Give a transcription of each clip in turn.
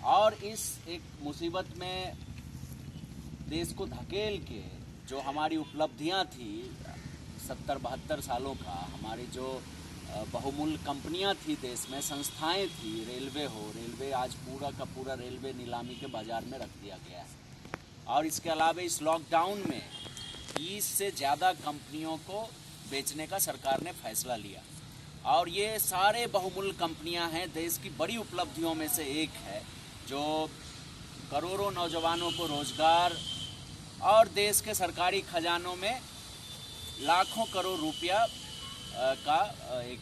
और इस एक मुसीबत में देश को धकेल के जो हमारी उपलब्धियां थी 70-72 सालों का, हमारी जो बहुमूल्य कंपनियां थी देश में, संस्थाएं थी, रेलवे आज पूरा का पूरा रेलवे नीलामी के बाज़ार में रख दिया गया है। और इसके अलावा इस लॉकडाउन में 20 से ज़्यादा कंपनियों को बेचने का सरकार ने फैसला लिया। और ये सारे बहुमूल्य कंपनियां हैं, देश की बड़ी उपलब्धियों में से एक है, जो करोड़ों नौजवानों को रोज़गार और देश के सरकारी खजानों में लाखों करोड़ रुपया का एक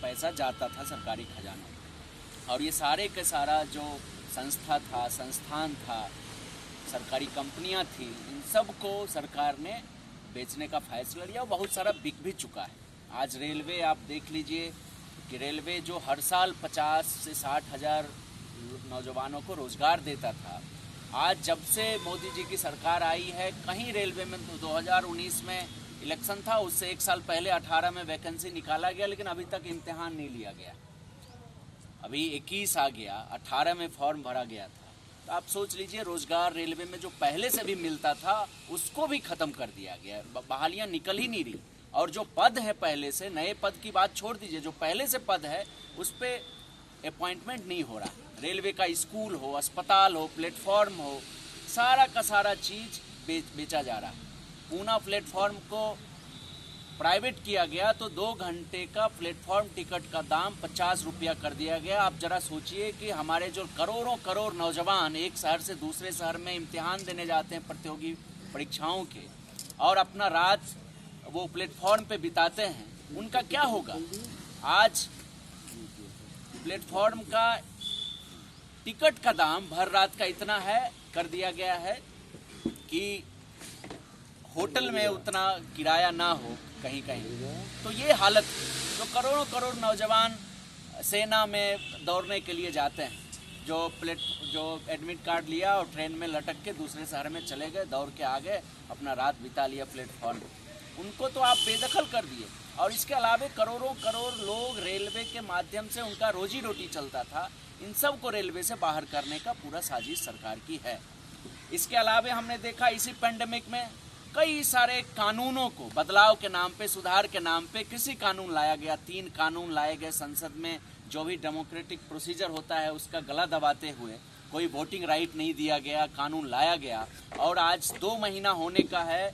पैसा जाता था सरकारी खजानों में। और ये सारे के सारा जो संस्थान था, सरकारी कंपनियां थी, इन सब को सरकार ने बेचने का फैसला लिया और बहुत सारा बिक भी चुका है। आज रेलवे आप देख लीजिए कि रेलवे जो हर साल 50 से 60 हज़ार नौजवानों को रोज़गार देता था, आज जब से मोदी जी की सरकार आई है, कहीं रेलवे में 2019 में इलेक्शन था, उससे एक साल पहले 18 में वैकेंसी निकाला गया, लेकिन अभी तक इम्तिहान नहीं लिया गया। अभी 21 आ गया, 18 में फॉर्म भरा गया था। तो आप सोच लीजिए, रोज़गार रेलवे में जो पहले से भी मिलता था उसको भी ख़त्म कर दिया गया, बहालियाँ निकल ही नहीं रही। और जो पद है पहले से, नए पद की बात छोड़ दीजिए, जो पहले से पद है उस पर अपॉइंटमेंट नहीं हो रहा। रेलवे का स्कूल हो, अस्पताल हो, प्लेटफॉर्म हो, सारा का सारा चीज़ बेचा जा रहा है। पूना प्लेटफॉर्म को प्राइवेट किया गया तो 2 घंटे का प्लेटफॉर्म टिकट का दाम 50 रुपया कर दिया गया। आप जरा सोचिए कि हमारे जो करोड़ों नौजवान एक शहर से दूसरे शहर में इम्तिहान देने जाते हैं प्रतियोगी परीक्षाओं के, और अपना रात वो प्लेटफॉर्म पे बिताते हैं, उनका क्या होगा। आज प्लेटफॉर्म का टिकट का दाम भर रात का इतना है कर दिया गया है कि होटल में उतना किराया ना हो कहीं कहीं। तो ये हालत है। जो करोड़ों नौजवान सेना में दौड़ने के लिए जाते हैं, जो एडमिट कार्ड लिया और ट्रेन में लटक के दूसरे शहर में चले गए, दौड़ के आ गए, अपना रात बिता लिया प्लेटफॉर्म, उनको तो आप बेदखल कर दिए। और इसके अलावा करोड़ों लोग रेलवे के माध्यम से उनका रोजी रोटी चलता था, इन सब को रेलवे से बाहर करने का पूरा साजिश सरकार की है। इसके अलावा हमने देखा इसी पेंडेमिक में कई सारे कानूनों को बदलाव के नाम पे, सुधार के नाम पे कृषि कानून लाया गया, 3 कानून लाए गए संसद में। जो भी डेमोक्रेटिक प्रोसीजर होता है उसका गला दबाते हुए कोई वोटिंग राइट नहीं दिया गया, कानून लाया गया। और आज 2 महीना होने का है,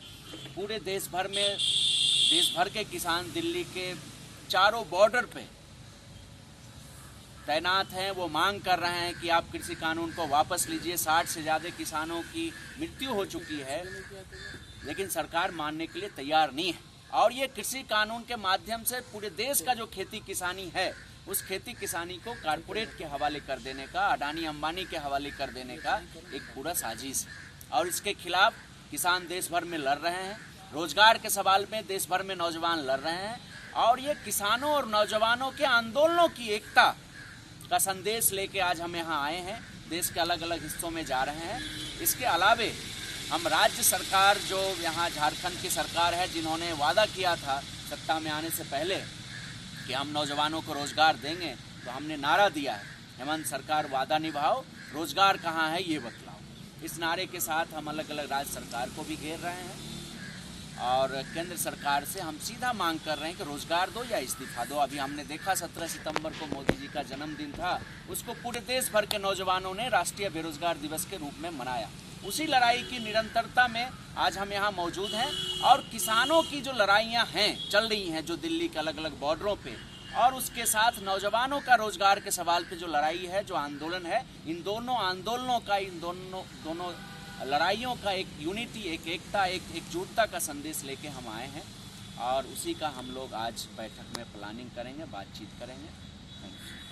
पूरे देश भर के किसान दिल्ली के चारों बॉर्डर पे तैनात हैं। वो मांग कर रहे हैं कि आप कृषि कानून को वापस लीजिए। 60 से ज़्यादा किसानों की मृत्यु हो चुकी है, लेकिन सरकार मानने के लिए तैयार नहीं है। और ये कृषि कानून के माध्यम से पूरे देश का जो खेती किसानी है, उस खेती किसानी को कारपोरेट के हवाले कर देने का, अडानी अंबानी के हवाले कर देने का एक पूरा साजिश है। और इसके खिलाफ किसान देश भर में लड़ रहे हैं, रोजगार के सवाल में देश भर में नौजवान लड़ रहे हैं। और ये किसानों और नौजवानों के आंदोलनों की एकता का संदेश लेके आज हम यहाँ आए हैं, देश के अलग अलग हिस्सों में जा रहे हैं। इसके अलावे हम राज्य सरकार, जो यहाँ झारखंड की सरकार है, जिन्होंने वादा किया था सत्ता में आने से पहले कि हम नौजवानों को रोज़गार देंगे, तो हमने नारा दिया है, हेमंत सरकार वादा निभाओ, रोज़गार कहाँ है ये बतलाओ। इस नारे के साथ हम अलग अलग राज्य सरकार को भी घेर रहे हैं और केंद्र सरकार से हम सीधा मांग कर रहे हैं कि रोज़गार दो या इस्तीफा दो। अभी हमने देखा 17 सितंबर को मोदी जी का जन्मदिन था, उसको पूरे देश भर के नौजवानों ने राष्ट्रीय बेरोजगार दिवस के रूप में मनाया। उसी लड़ाई की निरंतरता में आज हम यहाँ मौजूद हैं। और किसानों की जो लड़ाइयाँ हैं, चल रही हैं, जो दिल्ली के अलग अलग बॉर्डरों पे, और उसके साथ नौजवानों का रोज़गार के सवाल पे जो लड़ाई है, जो आंदोलन है, इन दोनों आंदोलनों का, इन दोनों लड़ाइयों का एक यूनिटी, एक एकता, एक एकजुटता का संदेश लेके हम आए हैं। और उसी का हम लोग आज बैठक में प्लानिंग करेंगे, बातचीत करेंगे।